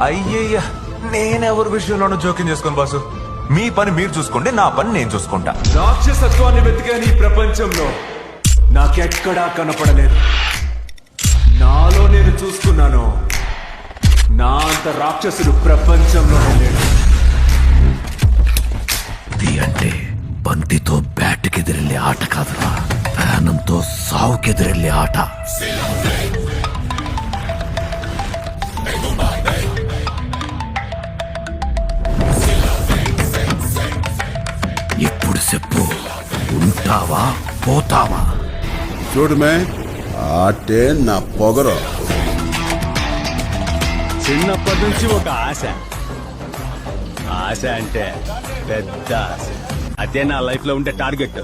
అయ్యయ్యా, నేనెవరి విషయంలోనూ జోక్యం చేసుకోను బాసు. మీ పని మీరు చూసుకోండి, నా పని నేను చూసుకుంటా. రాక్షసత్వాన్ని వెతికాను ఈ ప్రపంచంలో, నాకెక్కడా కనపడలేదు. నాలో నేను చూసుకున్నాను, నా అంత రాక్షసుడు ప్రపంచంలోనే లేడు. ఇది అంటే బంతితో బ్యాట్కెదిరెళ్ళే ఆట కాదురా, ప్రాణంతో సావుకెదిరెళ్ళే ఆట. ఇప్పుడు చెప్పు, ఉంటావా పోతావా? చూడమే, ఆటే నా పొగరు. చిన్నప్పటి నుంచి ఒక ఆశ. ఆశ అంటే పెద్ద ఆశ. అదే నా లైఫ్ లో ఉండే టార్గెట్.